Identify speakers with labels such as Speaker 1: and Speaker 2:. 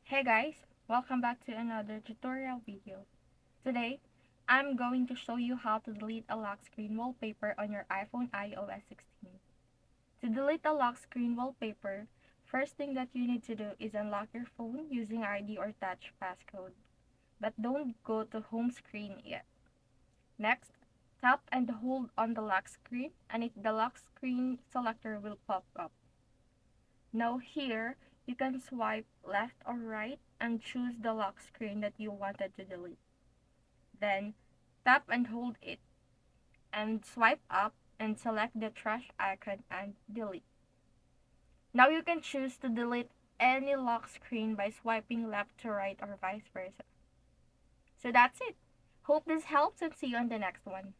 Speaker 1: Hey guys, welcome back to another tutorial video. Today, I'm going to show you how to delete a lock screen wallpaper on your iPhone iOS 16. To delete a lock screen wallpaper, first thing that you need to do is unlock your phone using ID or touch passcode. But don't go to home screen yet. Next, tap and hold on the lock screen and the lock screen selector will pop up. Now here, you can swipe left or right and choose the lock screen that you wanted to delete. Then, tap and hold it and swipe up and select the trash icon and delete. Now you can choose to delete any lock screen by swiping left to right or vice versa. So that's it. Hope this helps and see you on the next one.